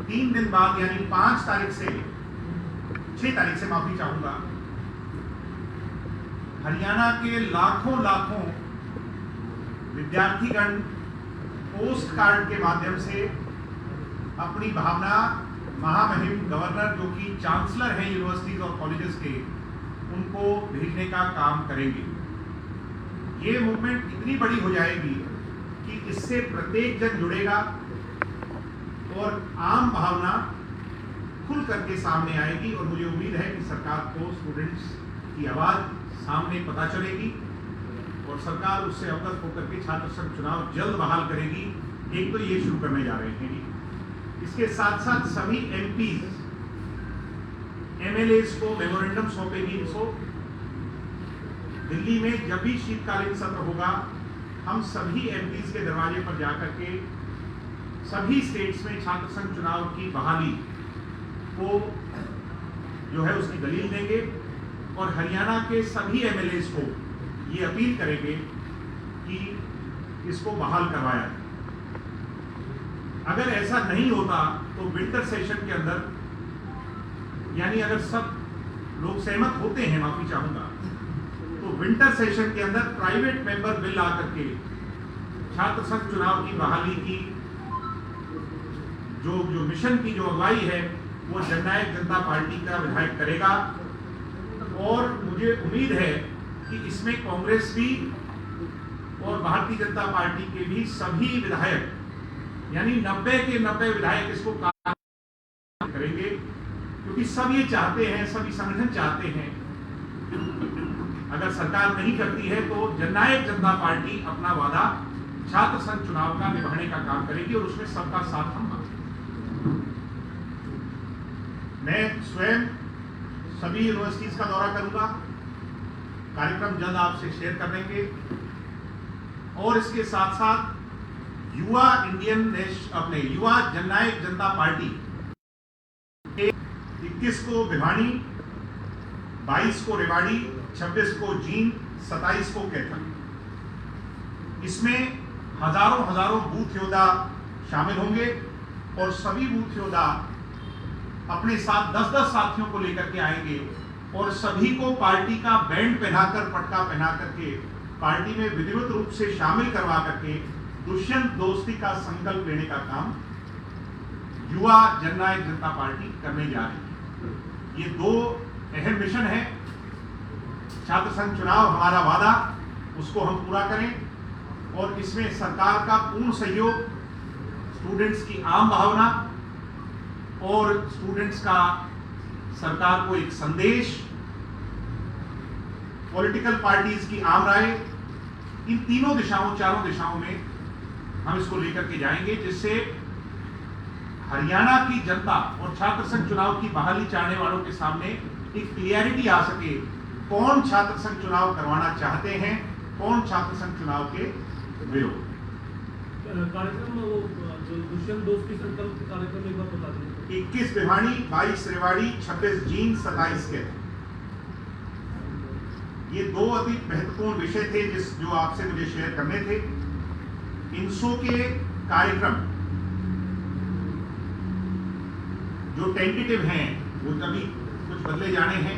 3 दिन बाद यानी 5 तारीख से 6 तारीख से माफी चाहूंगा, हरियाणा के लाखों लाखों विद्यार्थीगण पोस्ट कार्ड के माध्यम से अपनी भावना महामहिम गवर्नर जो कि चांसलर हैं यूनिवर्सिटीज और कॉलेजेस के, उनको भेजने का काम करेंगे। ये मूवमेंट इतनी बड़ी हो जाएगी कि इससे प्रत्येक जन जुड़ेगा और आम भावना खुल करके सामने आएगी और मुझे उम्मीद है कि सरकार को स्टूडेंट्स की आवाज सामने पता चलेगी और सरकार उससे अवगत होकर के छात्र संघ चुनाव जल्द बहाल करेगी। एक तो ये शुरू करने जा रहे हैं। इसके साथ साथ सभी एमपीज एमएलएस को मेमोरेंडम सौंपेगी। इसको दिल्ली में जब भी शीतकालीन सत्र होगा, हम सभी एमपीज के दरवाजे पर जाकर के सभी स्टेट्स में छात्र संघ चुनाव की बहाली को जो है उसकी दलील देंगे और हरियाणा के सभी एमएलएस को ये अपील करेंगे कि इसको बहाल करवाया जाए। अगर ऐसा नहीं होता तो विंटर सेशन के अंदर, यानी अगर सब लोग सहमत होते हैं, माफी चाहूंगा, तो विंटर सेशन के अंदर प्राइवेट मेंबर बिल आकर के छात्र संघ चुनाव की बहाली की जो मिशन की जो अगुवाई है वो जननायक जनता पार्टी का विधायक करेगा। और मुझे उम्मीद है कि इसमें कांग्रेस भी और भारतीय जनता पार्टी के भी सभी विधायक, यानी 90 के 90 विधायक इसको काम करेंगे, क्योंकि सब ये चाहते हैं, सभी संगठन चाहते हैं। अगर सरकार नहीं करती है तो जननायक जनता पार्टी अपना वादा छात्र संघ चुनाव का निभाने का काम करेगी और उसमें सबका साथ हम मांगेंगे। मैं स्वयं सभी यूनिवर्सिटीज का दौरा करूंगा, कार्यक्रम जल्द आपसे शेयर कर देंगे और इसके साथ साथ युवा युवा जननायक जनता पार्टी 21 को भिवानी, 22 को रेवाड़ी, 26 को जींद, 27 को कैथल। इसमें हजारों बूथ योद्धा शामिल होंगे और सभी बूथ योद्धा अपने साथ 10-10 साथियों को लेकर के आएंगे और सभी को पार्टी का बैंड पहनाकर, पटका पहना करके पार्टी में विधिवत रूप से शामिल करवा करके दुष्यंत दोस्ती का संकल्प लेने का काम युवा जननायक जनता पार्टी करने जा रही है। ये 2 अहम मिशन है। छात्र संघ चुनाव हमारा वादा, उसको हम पूरा करें और इसमें सरकार का पूर्ण सहयोग, स्टूडेंट्स की आम भावना और स्टूडेंट्स का सरकार को एक संदेश, पॉलिटिकल पार्टीज की आम राय, इन तीनों दिशाओं, चारों दिशाओं में हम इसको लेकर के जाएंगे, जिससे हरियाणा की जनता और छात्र संघ चुनाव की बहाली चाहने वालों के सामने एक क्लियरिटी आ सके, कौन छात्र संघ चुनाव करवाना चाहते हैं, कौन छात्र संघ चुनाव के विरोध। कार्यक्रम जो दुष्यंत दोस्ती संकल्प कार्यक्रम एक बार बता दें। 21 भिवानी, 22 रेवाड़ी, 26 जींद, 27 के। ये 2 अति महत्वपूर्ण विषय थे जो आपसे मुझे शेयर करने थे। इनसो के कार्यक्रम जो टेंटेटिव हैं वो कभी कुछ बदले जाने हैं।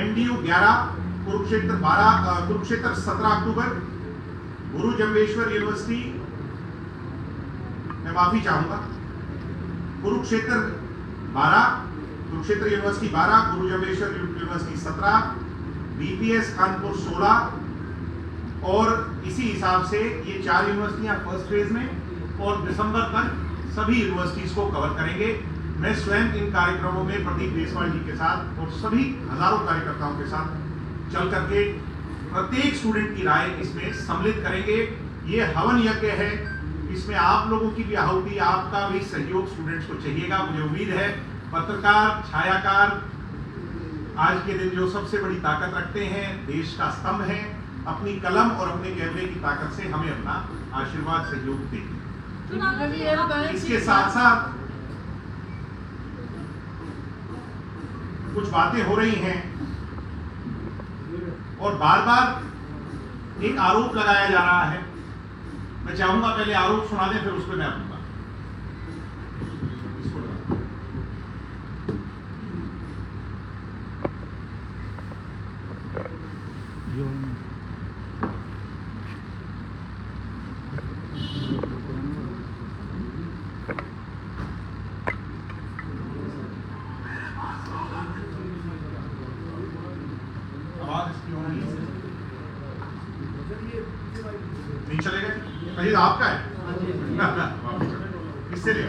एमडीयू 11, कुरुक्षेत्र 17 अक्टूबर, गुरु जम्बेश्वर यूनिवर्सिटी, मैं माफी चाहूंगा, कुरुक्षेत्र यूनिवर्सिटी 12, गुरु जम्बेश्वर यूनिवर्सिटी 17, बीपीएस कानपुर 16 और इसी हिसाब से ये 4 यूनिवर्सिटियां फर्स्ट फेज में और दिसंबर तक सभी यूनिवर्सिटीज को कवर करेंगे। मैं स्वयं इन कार्यक्रमों में प्रदीप देशवाल जी के साथ और सभी हजारों कार्यकर्ताओं के साथ चल करके प्रत्येक स्टूडेंट की राय इसमें सम्मिलित करेंगे। ये हवन यज्ञ है, इसमें आप लोगों की भी आहुति, आपका भी सहयोग स्टूडेंट्स को चाहिएगा। मुझे उम्मीद है पत्रकार, छायाकार आज के दिन जो सबसे बड़ी ताकत रखते हैं, देश का स्तंभ है, अपनी कलम और अपने कैमरे की ताकत से हमें अपना आशीर्वाद सहयोग देंगे। इसके साथ साथ कुछ बातें हो रही हैं और बार बार एक आरोप लगाया जा रहा है। मैं चाहूंगा पहले आरोप सुना दें, फिर उस पर मैं आऊंगा। इसको लगा। आवाज इसकी होनी है। नहीं चलेगा? अरे आपका है। किससे ले?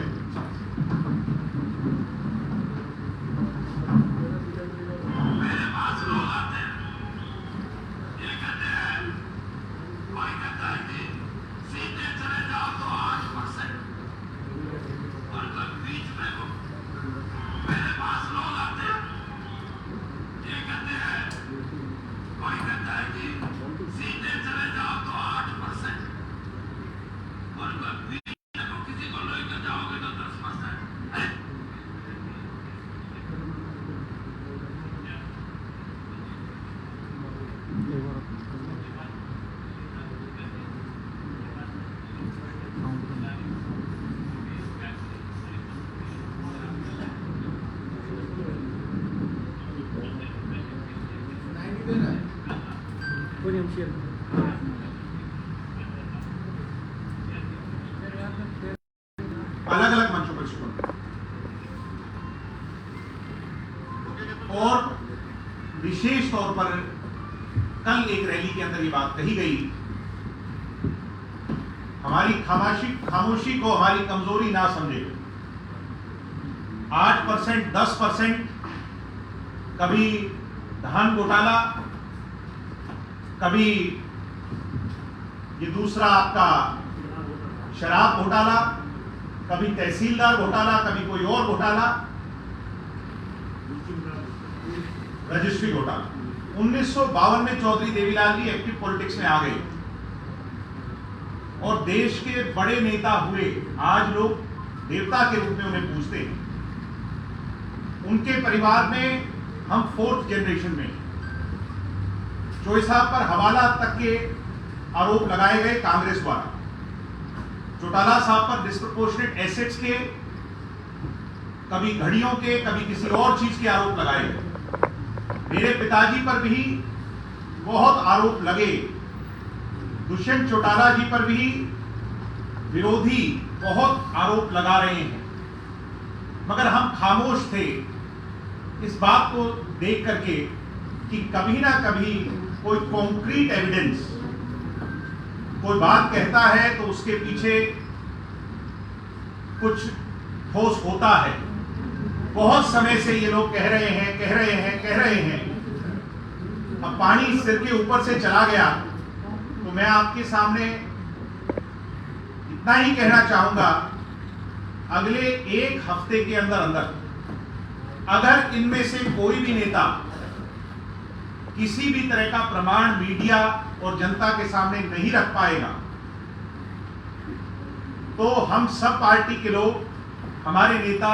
अलग अलग मंचों पर शुरू और विशेष तौर पर कल एक रैली के अंदर ये बात कही गई, हमारी खामोशी को हमारी कमजोरी ना समझे। 8%, 10%, कभी धान घोटाला, कभी ये दूसरा आपका शराब घोटाला, कभी तहसीलदार घोटाला, कभी कोई और घोटाला, रजिस्ट्री घोटाला। 1952 में चौधरी देवीलाल जी एक्टिव पॉलिटिक्स में आ गए और देश के बड़े नेता हुए। आज लोग देवता के रूप में उन्हें पूजते हैं। उनके परिवार में हम 4th जनरेशन में। चोई साहब पर हवाला तक के आरोप लगाए गए कांग्रेस द्वारा। चौटाला साहब पर डिस्प्रपोर्शनेट एसेट्स के, कभी घड़ियों के, कभी किसी और चीज के आरोप लगाए गए। मेरे पिताजी पर भी बहुत आरोप लगे। दुष्यंत चौटाला जी पर भी विरोधी बहुत आरोप लगा रहे हैं, मगर हम खामोश थे इस बात को देख करके कि कभी ना कभी कोई कॉन्क्रीट एविडेंस, कोई बात कहता है तो उसके पीछे कुछ ठोस होता है। बहुत समय से ये लोग कह रहे हैं। अब पानी सिर के ऊपर से चला गया तो मैं आपके सामने इतना ही कहना चाहूंगा, अगले 1 हफ्ते के अंदर अगर इनमें से कोई भी नेता किसी भी तरह का प्रमाण मीडिया और जनता के सामने नहीं रख पाएगा तो हम सब पार्टी के लोग, हमारे नेता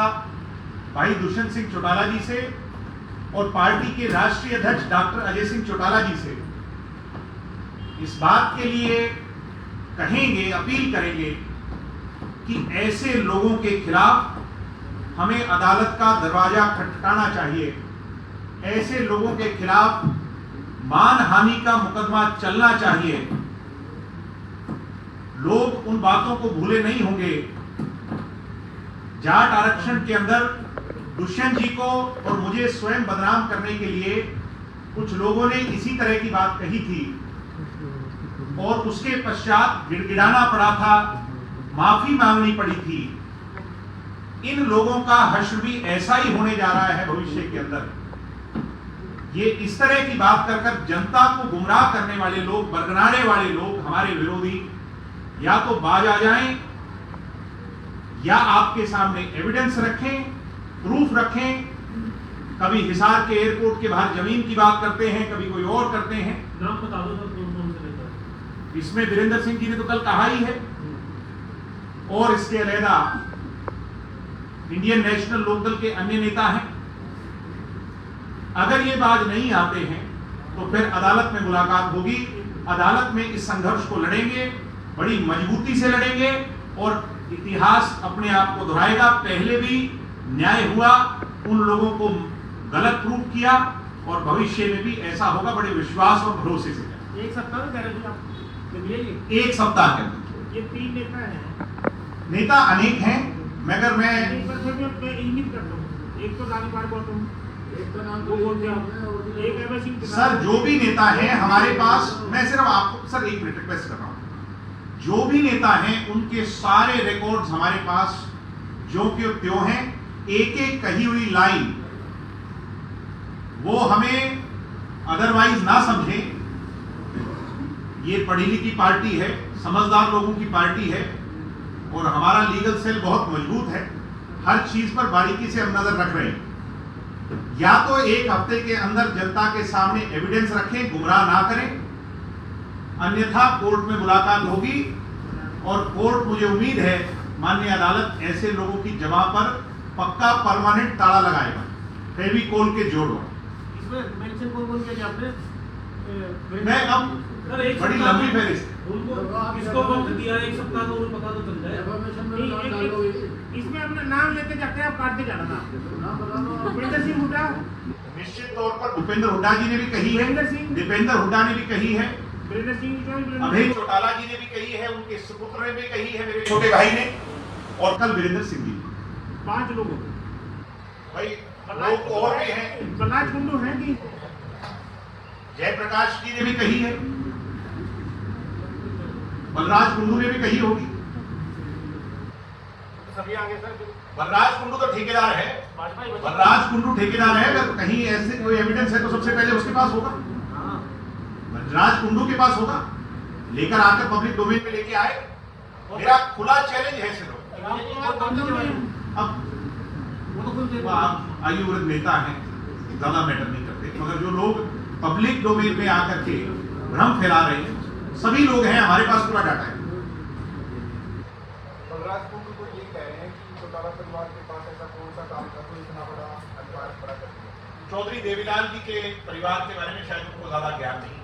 भाई दुष्यंत सिंह चौटाला जी से और पार्टी के राष्ट्रीय अध्यक्ष डॉक्टर अजय सिंह चौटाला जी से इस बात के लिए कहेंगे, अपील करेंगे कि ऐसे लोगों के खिलाफ हमें अदालत का दरवाजा खटखटाना चाहिए। ऐसे लोगों के खिलाफ मानहानि का मुकदमा चलना चाहिए। लोग उन बातों को भूले नहीं होंगे। जाट आरक्षण के अंदर दुष्यंत जी को और मुझे स्वयं बदनाम करने के लिए कुछ लोगों ने इसी तरह की बात कही थी और उसके पश्चात गिड़गिड़ाना पड़ा था, माफी मांगनी पड़ी थी। इन लोगों का हश्र भी ऐसा ही होने जा रहा है भविष्य के अंदर। ये इस तरह की बात कर जनता को गुमराह करने वाले लोग, बरगनाने वाले लोग, हमारे विरोधी, या तो बाज आ जाएं या आपके सामने एविडेंस रखें, प्रूफ रखें। कभी हिसार के एयरपोर्ट के बाहर जमीन की बात करते हैं, कभी कोई और करते हैं। नाम बता दो सर, कौन से नेता? इसमें वीरेंद्र सिंह जी ने तो कल कहा ही है, और इसके अलहदा इंडियन नेशनल लोकदल के अन्य नेता हैं। अगर ये बात नहीं आते हैं तो फिर अदालत में मुलाकात होगी। अदालत में इस संघर्ष को लड़ेंगे, बड़ी मजबूती से लड़ेंगे और इतिहास अपने आप को दोहराएगा। पहले भी न्याय हुआ, उन लोगों को गलत प्रूव किया और भविष्य में भी ऐसा होगा, बड़े विश्वास और भरोसे से। एक सप्ताह में कह रहे थे आप, एक सप्ताह के अंदर ये 3 नेता हैं। नेता अनेक हैं, मगर मैं इंगित करता हूँ, एक तो राजपाल गौतम, एक तो नाम वो बोलते हैं, एक अभय सिंह। सर जो भी नेता हैं हमारे पास, मैं सिर्फ आपको सर एक मिनट रिक्वेस्ट कर रहा हूँ, जो भी नेता हैं उनके सारे रिकॉर्ड्स हमारे पास जो कि त्यों हैं। एक एक कही हुई लाइन वो हमें अदरवाइज ना समझें। ये पढ़ी लिखी पार्टी है, समझदार लोगों की पार्टी है और हमारा लीगल सेल बहुत मजबूत है। हर चीज पर बारीकी से हम नजर रख रहे हैं। या तो एक हफ्ते के अंदर जनता के सामने एविडेंस रखें, गुमराह ना करें, अन्यथा कोर्ट में मुलाकात होगी और कोर्ट, मुझे उम्मीद है माननीय अदालत ऐसे लोगों की जमा पर पक्का परमानेंट ताला लगाएगा, फेविकोल के जोड़। इसमें मेंशन कौन किया आपने? मैं अब बड़ी लंबी फहरिस्त उनको किसको वक्त दिया है, एक सप्ताह तो उन्हें पता तो चल जाए। इसमें अपना नाम लेते जाते हैं, आप काटते जाना नाम। भूपेंद्र सिंह हुड्डा, निश्चित तौर पर भूपेंद्र हुड्डा जी ने भी कही है, दीपेंद्र हुड्डा ने भी कही है, अभय चौटाला जी ने भी कही है, उनके सुपुत्र ने भी कही है, मेरे छोटे भाई ने, और कल वीरेंद्र सिंह जी। 5 लोगों भाई लोग और भी हैं, बलराज कुंडू है कि जयप्रकाश जी ने भी कही है, बलराज कुंडू ने भी कही होगी। सभी आगे सर। बलराज कुंडू तो ठेकेदार है, बलराज कुंडू ठेकेदार है। अगर कहीं ऐसे कोई एविडेंस है तो सबसे पहले उसके पास होगा, बलराज कुंडू के पास होगा। लेकर आकर पब्लिक डोमेन में लेके आए, मेरा खुला चैलेंज है ऐसे लोग। अब वो आप आयुर्वेद नेता हैं, ज्यादा मैटर नहीं करते, मगर जो लोग पब्लिक डोमेन में आकर के भ्रम फैला रहे हैं, सभी लोग हैं, हमारे पास पूरा डाटा है। बलराज कुंडू को ये कह रहे हैं कि चौटाला परिवार के पास ऐसा कौन सा काम था तो इतना बड़ा अधिकार पड़ा कर दिया। चौधरी देवीलाल जी के परिवार के बारे में शायद उनको ज्यादा ज्ञान नहीं,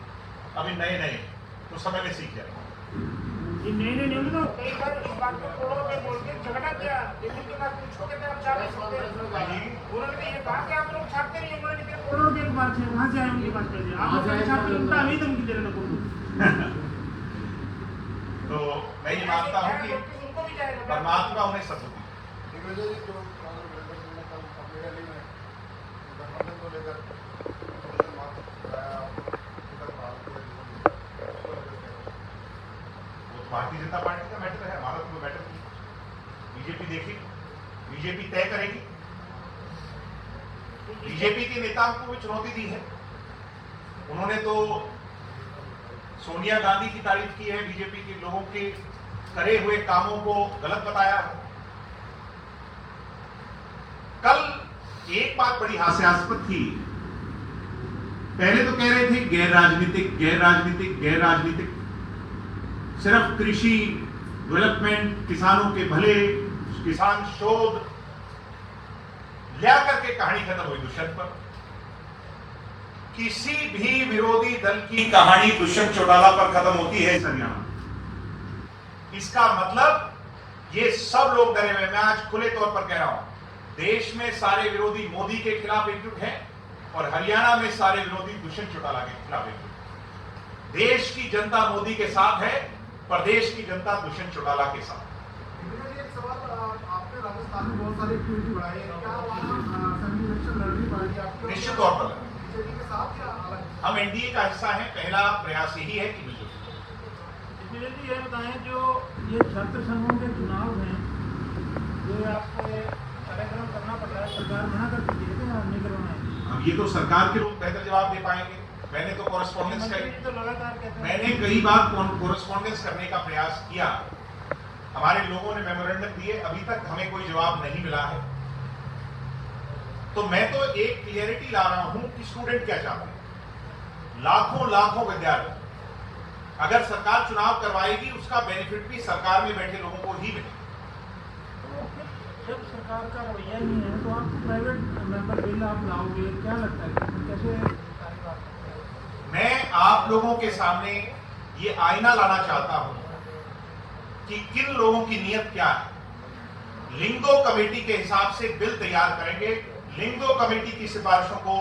अभी नए तो समय में सीख जाए। नहीं तो कई बार इस बात को छोड़ो के बोल के झगड़ा किया, लेकिन के बाद पूछो के आप छाप सकते हैं। उन्होंने ये कहा कि आप लोग छापते नहीं, उन्होंने कहा करोड़ों के बार से वहां से आए उनकी बात कर दिया, आप लोग छापते उनका अभी तुम की देना को। तो मैं ये मानता हूं कि परमात्मा उन्हें सद्बुद्धि। दिग्विजय जी जो वीरेंद्र सिंह ने कल अपनी रैली में गठबंधन को लेकर भारतीय जनता पार्टी का मैटर है, हमारा तो मैटर नहीं। बीजेपी देखेगी, बीजेपी तय करेगी। बीजेपी के नेताओं को भी चुनौती दी है, उन्होंने तो सोनिया गांधी की तारीफ की है, बीजेपी के लोगों के करे हुए कामों को गलत बताया। कल एक बात बड़ी हास्यास्पद थी, पहले तो कह रहे थे गैर राजनीतिक गैर राजनीतिक गैर राजनीतिक, सिर्फ कृषि डेवलपमेंट, किसानों के भले, किसान शोध लिया करके कहानी खत्म हुई दुष्यंत पर। किसी भी विरोधी दल की कहानी दुष्यंत चौटाला पर खत्म होती है हरियाणा। इसका मतलब ये सब लोग डरे हुए, मैं आज खुले तौर पर कह रहा हूं, देश में सारे विरोधी मोदी के खिलाफ एकजुट हैं और हरियाणा में सारे विरोधी दुष्यंत चौटाला के खिलाफ एकजुट। देश की जनता मोदी के साथ है, प्रदेश की जनता दुष्यंत चौटाला के साथ। एक सवाल, आपने राजस्थान में बहुत सारी एक्टिविटी बढ़ाई है, क्या वहाँ संघीय इलेक्शन लड़नी पार्टी आपको? निश्चित तौर पर बीजेपी के साथ या अलग? हम एनडीए का हिस्सा हैं, पहला प्रयास यही है कि जी ये बताएं, जो ये छात्र संघों के चुनाव हैं, जो आपको कार्यक्रम करना पड़ रहा है, सरकार मना कर दी है तो नहीं करवाना है। अब ये तो सरकार के लोग बेहतर जवाब दे पाएंगे। मैंने तो कॉरेस्पॉन्डेंस तो लगातार कहते हैं, मैंने कई बार कॉरेस्पॉन्डेंस करने का प्रयास किया, हमारे लोगों ने मेमोरेंडम दिए, अभी तक हमें कोई जवाब नहीं मिला है। तो मैं तो एक क्लियरिटी ला रहा हूं कि स्टूडेंट क्या चाहते हैं। लाखों विद्यार्थी, अगर सरकार चुनाव करवाएगी उसका बेनिफिट भी सरकार में बैठे लोगों को ही मिलेगा। जब सरकार का रवैया नहीं है तो आप प्राइवेट मेंबर बिल आप लाओगे, क्या लगता है कैसे सारी बात? मैं आप लोगों के सामने ये आईना लाना चाहता हूं कि किन लोगों की नीयत क्या है। लिंगदो कमेटी के हिसाब से बिल तैयार करेंगे। लिंगदो कमेटी की सिफारिशों को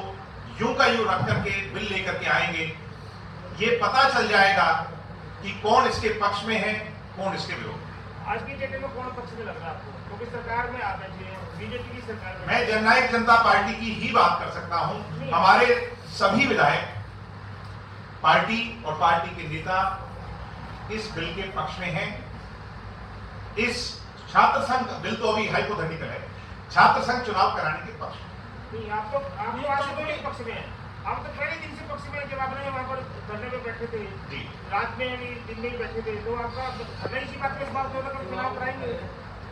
यूं का यूं रख करके बिल लेकर के आएंगे। ये पता चल जाएगा कि कौन इसके पक्ष में है, कौन इसके विरोध में। आज की डेट में कौन पक्ष में लग रहा है आपको? क्योंकि सरकार में आप बैठे हैं, बीजेपी की सरकार में। मैं जननायक जनता पार्टी की ही बात कर सकता हूं। हमारे सभी विधायक, पार्टी और पार्टी के नेता इस बिल के पक्ष में हैं। इस छात्र संघ बिल तो अभी हाइपोथेटिकल है, छात्र संघ चुनाव कराने के पक्ष में। नहीं, आप तो आज तो एक पक्ष में हैं। आप तो पहले दिन से पक्ष में हैं। जब आपने वहाँ पर धरने पे बैठे थे, जी, रात में भी दिन में ही बैठे थे, तो आपका नहीं इसी बात पे इस बात होगा कि चुनाव कराएंगे।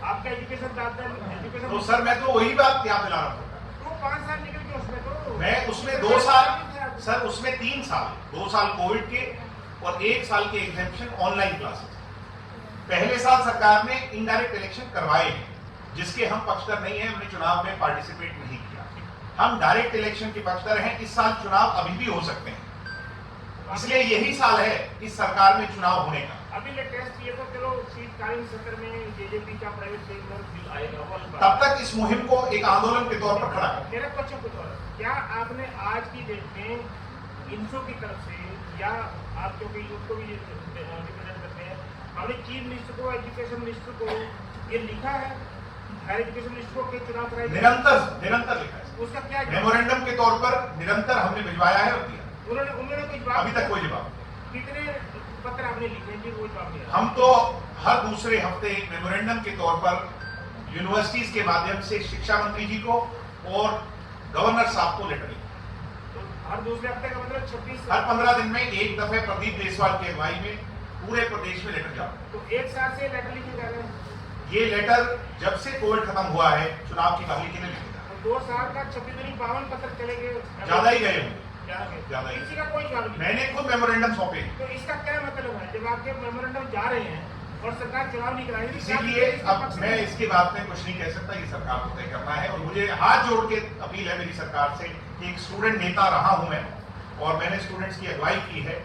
आपका एजुकेशन दाता एजुकेशन तो सर मैं तो वही बात याद दिला रहा हूँ। तो 5 साल निकल गए उसमें। तो मैं उसमें 2 साल, सर उसमें 3 साल, 2 साल कोविड के और 1 साल के एग्जामिशन ऑनलाइन क्लासेस। पहले साल सरकार ने इनडायरेक्ट इलेक्शन करवाए हैं, जिसके हम पक्षधर नहीं हैं, हमने चुनाव में पार्टिसिपेट नहीं किया। हम डायरेक्ट इलेक्शन के पक्षधर हैं। इस साल चुनाव अभी भी हो सकते हैं, इसलिए यही साल है इस सरकार में चुनाव होने का। अभी लेटेस्ट ये तो चलो शीतकालीन सत्र में जेजेपी का प्राइवेट सेक्टर बिल आएगा, तब तक इस मुहिम को एक आंदोलन के तौर पर खड़ा करें। मेरा क्वेश्चन कुछ और है। क्या आपने आज की डेट में इंसो की तरफ से, या आप क्योंकि उसको भी रिप्रेजेंट करते हैं, हमने चीफ मिनिस्टर को, एजुकेशन मिनिस्टर को ये लिखा है, हायर एजुकेशन मिनिस्टर को चुनाव कराएंगे? निरंतर लिखा है। उसका क्या मेमोरेंडम के तौर पर निरंतर हमने भिजवाया है और दिया। उन्होंने कोई जवाब? अभी तक कोई जवाब। कितने पत्र आपने लिखे हैं? वो जवाब दिया। हम तो हर दूसरे हफ्ते मेमोरेंडम के तौर पर यूनिवर्सिटीज के माध्यम से शिक्षा मंत्री जी को और गवर्नर साहब को लेटर लिखा। तो हर दूसरे हफ्ते का मतलब 26, हर 15 दिन में एक दफे प्रदीप देसवाल की अगुवाई में पूरे प्रदेश में लेटर जाता है। तो 1 साल से लेटर लिखे जा रहे हैं। ये लेटर जब से कोविड खत्म हुआ है, चुनाव की पहली के लिए लिखे जा रहे हैं। 2 साल का 5652 पत्र चले गए, ज्यादा ही गए होंगे, ज्यादा ही। किसी का कोई जवाब नहीं। मैंने खुद मेमोरेंडम सौंपे। तो इसका क्या मतलब है? जब आपके मेमोरेंडम जा रहे हैं और सरकार चुनाव नहीं कराएगी, इसीलिए अब मैं इसके बात में कुछ नहीं कह सकता, ये सरकार को तय करना है। और मुझे हाथ जोड़ के अपील है मेरी सरकार से कि एक स्टूडेंट नेता रहा हूं मैं, और मैंने स्टूडेंट्स की अगुवाई की है।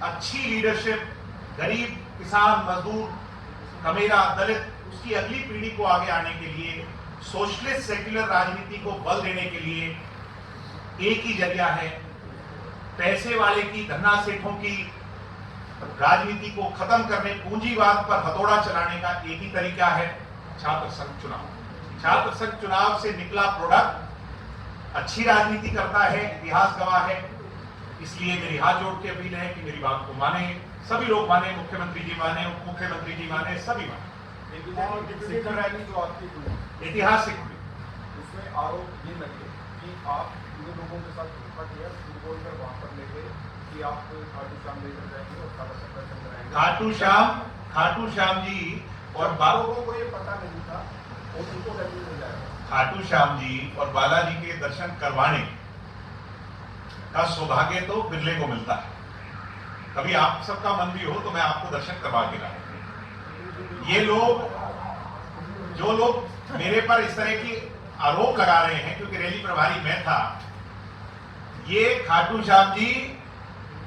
अच्छी लीडरशिप, गरीब, किसान, मजदूर, कमेरा, दलित, उसकी अगली पीढ़ी को आगे आने के लिए, सोशलिस्ट सेक्युलर राजनीति को बल देने के लिए एक ही जरिया है। पैसे वाले की, धन्ना सेठों की राजनीति को खत्म करने, पूंजीवाद पर हथौड़ा चलाने का एक ही तरीका है, छात्र संघ चुनाव। छात्र संघ चुनाव से निकला प्रोडक्ट अच्छी राजनीति करता है, इतिहास गवाह है। इसलिए मेरी हाथ जोड़ के अपील है कि मेरी बात को माने, सभी लोग माने, मुख्यमंत्री जी माने, उप मुख्यमंत्री जी माने, सभी माने। सिखर रैली जो आपकी हुई, ऐतिहासिक हुई, उसमें आरोप ये लगे कि आप हिंदू लोगों के साथ धोखा किया, झूठ बोलकर वहां पर ले गए कि आप खाटू श्याम लेकर जाएंगे और सारा संघ चल रहेंगे। खाटू श्याम जी और लोगों को ये पता नहीं था और उनको रैली में जाएगा। खाटू श्याम जी और बालाजी के दर्शन करवाने का सौभाग्य तो बिरले को मिलता है। कभी आप सबका मन भी हो तो मैं आपको दर्शन करवा के लाऊं। ये लोग, जो लोग मेरे पर इस तरह की आरोप लगा रहे हैं, क्योंकि रैली प्रभारी मैं था, ये खाटू श्याम जी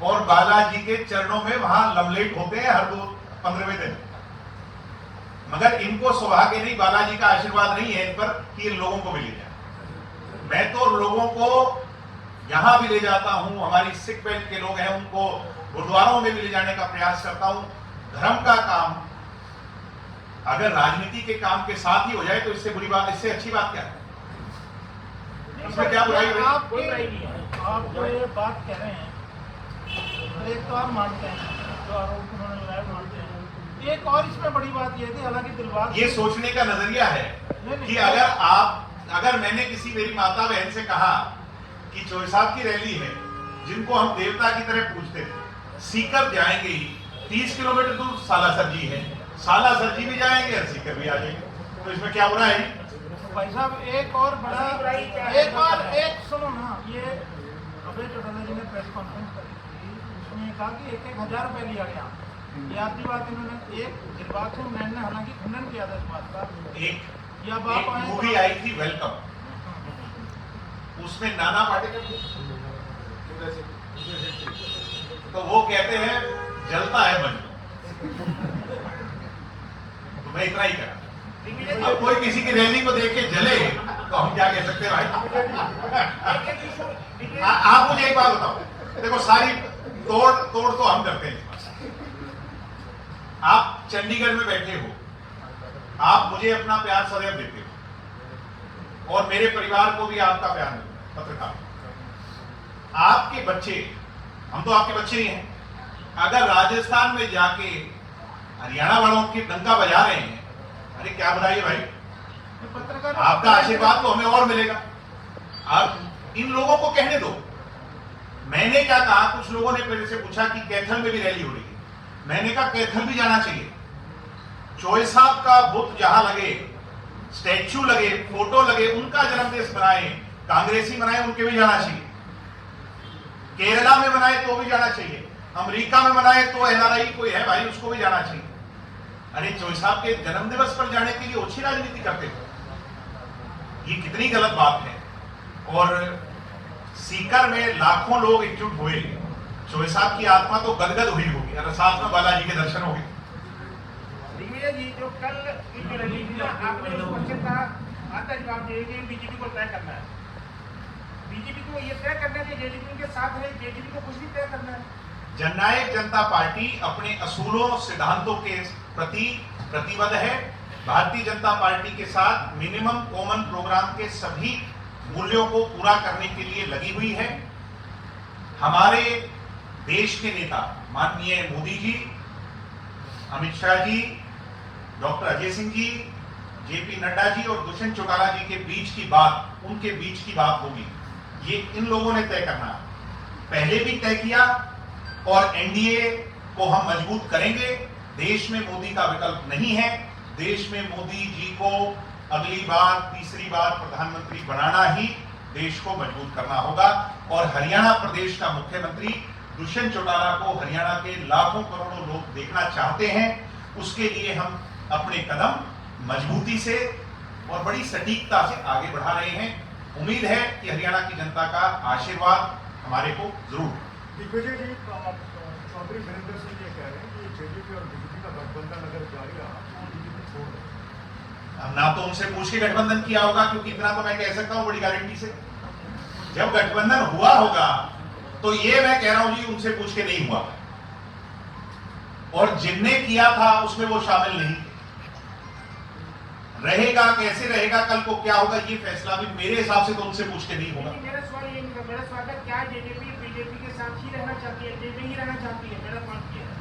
और बालाजी के चरणों में वहां लमलेट होते हैं हर 15वें दिन। मगर इनको सौभाग्य नहीं, बालाजी का आशीर्वाद नहीं है इन पर कि इन लोगों को भी ले जाए। मैं तो लोगों को यहां भी ले जाता हूं, हमारी सिख बेल्ट के लोग हैं उनको गुरुद्वारों में भी ले जाने का प्रयास करता हूं। धर्म का काम अगर राजनीति के काम के साथ ही हो जाए तो इससे बुरी बात, इससे अच्छी बात क्या है? इसमें क्या बुराई है? आप जो ये बात कह रहे हैं, एक तो आप मानते हैं, जो आरोप उन्होंने लगाया मानते हैं। एक और इसमें बड़ी बात ये थी, हालांकि दिलबाग ये सोचने का नजरिया है कि अगर मैंने किसी मेरी माता बहन से कहा कि चोई साहब की रैली है, जिनको हम देवता की तरह पूजते थे, सीकर जाएंगे ही, 30 किलोमीटर दूर सालासर जी है, सालासर जी भी जाएंगे और सीकर भी आ जाएंगे, तो इसमें क्या बुरा है? भाई साहब एक और बड़ा, एक सुनो ना, ये अभय चौटाला जी ने प्रेस कॉन्फ्रेंस करी थी, उसमें कहा कि 1,000 रुपए लिया गया। ये आपकी बात इन्होंने एक दिलबाग सिंह मैन ने हालांकि खंडन किया था इस बात का। एक मूवी आई थी वेलकम, उसमें नाना पाटेकर तो वो कहते हैं जलता है मन, तो मैं इतना ही कहा। अब कोई किसी की रैली को देख के जले तो हम क्या कह सकते हैं भाई? आप मुझे एक बात बताओ, देखो सारी तोड़ तो हम करते हैं। आप चंडीगढ़ में बैठे हो, आप मुझे अपना प्यार सदैव देते हो और मेरे परिवार को भी आपका प्यार मिलता है। पत्रकार आपके बच्चे, हम तो आपके बच्चे ही हैं, अगर राजस्थान में जाके हरियाणा वालों की डंका बजा रहे हैं, अरे क्या बुराई है भाई? पत्रकार आपका आशीर्वाद तो हमें और मिलेगा। आप इन लोगों को कहने दो। मैंने क्या कहा, कुछ लोगों ने मेरे से पूछा कि कैथल में भी रैली हो रही है। मैंने कहा कैथल भी जाना चाहिए। चोए साहब का बुत जहां लगे, स्टैच्यू लगे, फोटो लगे, उनका जन्मदिन बनाए, कांग्रेसी बनाए, उनके भी जाना चाहिए। केरला में बनाए तो भी जाना चाहिए, अमेरिका में बनाए तो एनआरआई कोई है भाई, उसको भी जाना चाहिए। अरे चोए साहब के जन्मदिवस पर जाने के लिए ओछी राजनीति करते हो, ये कितनी गलत बात है। और सीकर में लाखों लोग एकजुट हुए, चोए साहब की आत्मा तो गदगद हुई होगी और साथ में बालाजी के दर्शन हो गए। दिग्विजय जी, जो कल की जो रैली थी ना, आपने जो क्वेश्चन का आता जवाब दिए कि बीजेपी को तय करना है, बीजेपी को ये तय करना है कि जेडीपी के साथ है, जेडीपी को कुछ भी तय करना है। जननायक जनता पार्टी अपने असूलों सिद्धांतों के प्रति प्रतिबद्ध है। भारतीय जनता पार्टी के साथ मिनिमम कॉमन प्रोग्राम के सभी मूल्यों को पूरा करने के लिए लगी हुई है। हमारे देश के नेता माननीय मोदी जी, अमित शाह जी, डॉक्टर अजय सिंह जी, जेपी नड्डा जी और दुष्यंत चौटाला जी के बीच की बात, उनके बीच की बात होगी, ये इन लोगों ने तय करना है। पहले भी तय किया और एनडीए को हम मजबूत करेंगे। देश में मोदी का विकल्प नहीं है। देश में मोदी जी को अगली बार, तीसरी बार प्रधानमंत्री बनाना ही देश को मजबूत करना होगा। और हरियाणा प्रदेश का मुख्यमंत्री दुष्यंत चौटाला को हरियाणा के लाखों करोड़ों लोग देखना चाहते हैं। उसके लिए हम अपने कदम मजबूती से और बड़ी सटीकता से आगे बढ़ा रहे हैं। उम्मीद है कि हरियाणा की जनता का आशीर्वाद हमारे को जरूर। दिग्विजय जी, चौधरी वीरेंद्र सिंह ये कह रहे हैं कि जेडीपी और बीजेपी का गठबंधन अगर जारी रहा तो बीजेपी छोड़ दें। अब ना तो उनसे पूछ के गठबंधन किया होगा, क्योंकि इतना तो मैं कह सकता हूं बड़ी गारंटी से, जब गठबंधन हुआ होगा तो ये मैं कह रहा हूं जी उनसे पूछ के नहीं हुआ, और जिनने किया था उसमें वो शामिल नहीं रहेगा। कैसे रहेगा, कल को क्या होगा, ये फैसला भी मेरे हिसाब से तो उनसे पूछ के नहीं होगा। मेरा सवाल ये नहीं था, मेरा सवाल था क्या जेडीपी बीजेपी के साथ ही रहना चाहती है, जेडीपी ही रहना चाहती है? मेरा सवाल ये है,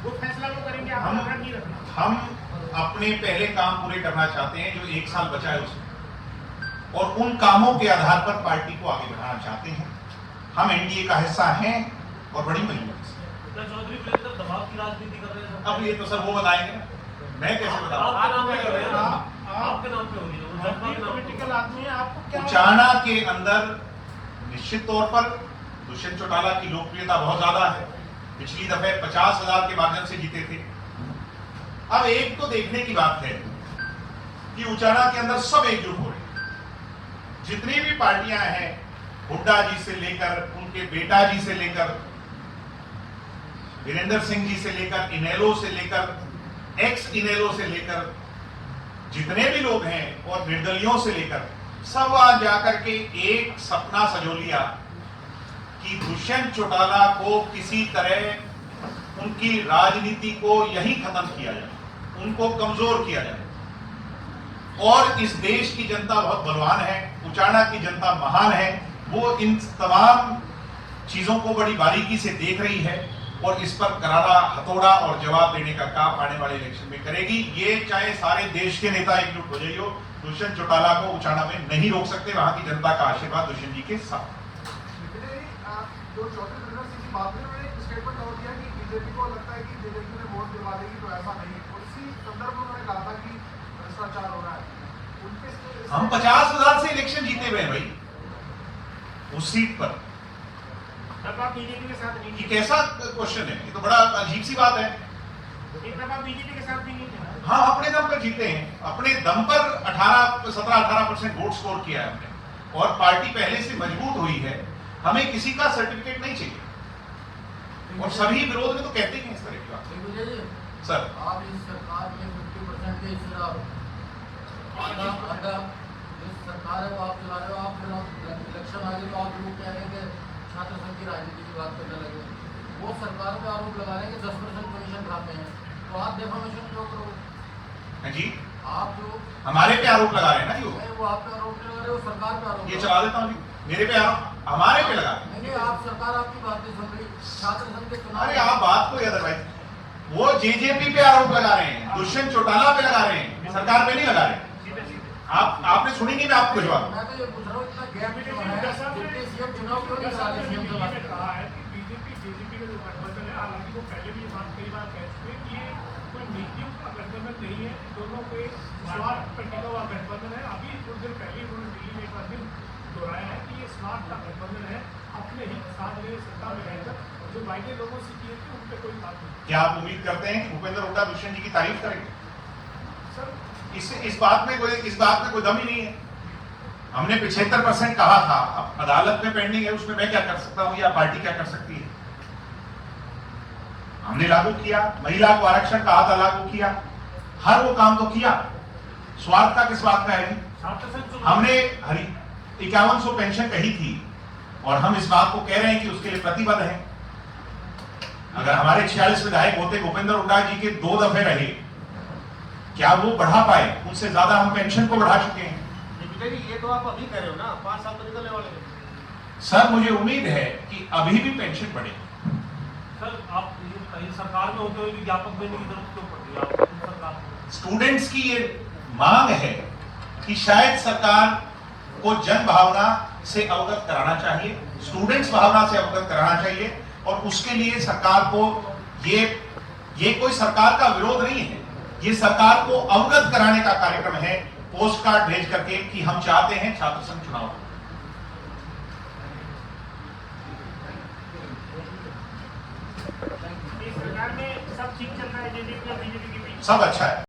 वो फैसला वो करेंगे, आप रखना नहीं रखना। हम अपने पहले काम पूरे करना चाहते हैं जो 1 साल बचा है उसमें, और उन कामों के आधार पर पार्टी को आगे बढ़ाना चाहते हैं। हम एनडीए का हिस्सा हैं और बड़ी मजबूती से। चौधरी वीरेंद्र दबाव की राजनीति कर रहे हैं। अब ये तो सर वो बताएंगे ना, मैं कैसे बताऊं? आपके नाम पे कर रहे हैं, आपके नाम पे होगी, पॉलिटिकल आदमी है, आपको क्या उचाना के अंदर निश्चित तौर पर दुष्यंत चौटाला की लोकप्रियता बहुत ज्यादा है। पिछली दफे 50,000 के माध्यम से जीते थे। अब एक तो देखने की बात है कि उचाना के अंदर सब एकजुट हो रहे हैं। जितनी भी पार्टियां हैं, हुड्डा जी से लेकर उनके बेटा जी से लेकर वीरेंद्र सिंह जी से लेकर इनेलो से लेकर एक्स इनेलो से लेकर जितने भी लोग हैं और निर्दलियों से लेकर सब आज जाकर के एक सपना संजो लिया कि दुष्यंत चौटाला को किसी तरह उनकी राजनीति को यही खत्म किया जाए, उनको कमजोर किया जाए। और इस देश की जनता बहुत बलवान है, उचाना की जनता महान है, वो इन तमाम चीजों को बड़ी बारीकी से देख रही है और इस पर करारा हथौड़ा और जवाब देने का काम आने वाले इलेक्शन में करेगी। ये चाहे सारे देश के नेता एकजुट हो जाइए, दुष्यंत चौटाला को उचाना में नहीं रोक सकते। वहां की जनता का आशीर्वाद दुष्यंत जी के साथ। जो चौधरी वीरेंद्र सिंह की बात में उन्होंने एक स्टेटमेंट और दिया कि बीजेपी को लगता है कि जेडीपी में वोट दिलवा देगी, तो ऐसा नहीं है। और इसी संदर्भ में उन्होंने कहा था कि भ्रष्टाचार हो रहा है उनके। हम 50,000 से इलेक्शन जीते हुए हैं भाई उस सीट पर। तब आप बीजेपी के साथ नहीं ये थे, कैसा क्वेश्चन है? ये तो बड़ा अजीब सी बात है। तब आप बीजेपी के साथ भी नहीं थे ना? हाँ, अपने दम पर जीते हैं, अपने दम पर 17-18% वोट स्कोर किया है हमने, और पार्टी पहले से मजबूत हुई है। हमें किसी का सर्टिफिकेट नहीं चाहिए, और सभी विरोध में तो कहते हैं इस तरह की बात। सर, आप इस सरकार में 50% के खिलाफ सरकार है वो आप चला रहे हो, आप इलेक्शन आ गए तो आप लोग कह रहे हैं कि छात्र संघ की राजनीति की बात करने लगे। वो सरकार पे आरोप लगा रहे हैं कि 10% कमीशन खाते हैं, तो आप डेफामेशन क्यों करोगे? हाँ जी, आप जो हमारे पे आरोप लगा रहे हैं ना जो, नहीं, वो आप पे आरोप नहीं लगा रहे हो, सरकार पे आरोप ये लगा चला देता हूँ जी, मेरे पे आरोप हमारे पे लगा रहे हैं। नहीं, आप सरकार आपकी बात नहीं सुन रही। छात्र संघ के चुनाव अरे आप बात को अदरवाइज वो जेजेपी पे आरोप लगा रहे हैं, दुष्यंत चौटाला पे लगा रहे हैं, सरकार पे नहीं लगा रहे हैं। आपने सुनी नहीं, मैं आपको भिजवा दूं। मैं तो ये पूछ रहा हूँ, इतना गैप क्यों है? डिप्टी सीएम चुनाव क्यों नहीं करा रहे सीएम चुनाव? कहा है कि बीजेपी जेजेपी का जो गठबंधन है, हालांकि वो पहले भी ये बात कई बार कह चुके हैं कि ये कोई नीतियों का गठबंधन नहीं है, दोनों के स्वार्थ पर टिका हुआ गठबंधन है। अभी कुछ दिन पहले उन्होंने दिल्ली में एक बार फिर दोहराया है कि ये स्वार्थ का गठबंधन है, अपने ही साथ में सत्ता में रहकर जो वायदे लोगों से किए थे उन पर कोई बात नहीं। क्या आप उम्मीद करते हैं कि भूपेंद्र हुड्डा दुष्यंत जी की तारीफ करेंगे? सर इस बात में कोई दम ही नहीं है। हमने 75% कहा था, अब अदालत में पेंडिंग है, उसमें मैं क्या कर सकता हूं या पार्टी क्या कर सकती है? हमने लागू किया, महिला को आरक्षण कहा था, लागू किया, हर वो काम तो किया। स्वार्थ का किस बात का है जी? छात्र संघ चुनाव हमने 5100 पेंशन कही थी और हम इस बात को कह रहे हैं कि उसके लिए प्रतिबद्ध हैं। अगर हमारे 46 विधायक होते, भूपेंद्र हुड्डा जी के 2 दफे रहे, क्या वो बढ़ा पाए? उनसे ज्यादा हम पेंशन को बढ़ा चुके हैं। ये तो आप अभी कह रहे हो ना, 5 साल तो निकलने वाले हैं। सर मुझे उम्मीद है कि अभी भी पेंशन बढ़ेगी। सर आप ये सरकार में होते हुए भी ज्ञापक देने की जरूरत क्यों पड़ रही है आपको? सरकार को स्टूडेंट्स की ये मांग है कि शायद सरकार को जन भावना से अवगत कराना चाहिए, स्टूडेंट्स भावना से अवगत कराना चाहिए, और उसके लिए सरकार को ये कोई सरकार का विरोध नहीं है, ये सरकार को अवगत कराने का कार्यक्रम है, पोस्ट कार्ड भेज करके कि हम चाहते हैं छात्र संघ चुनाव। सरकार में सब ठीक चल रहा है, जेजेपी और बीजेपी के बीच। सब अच्छा है।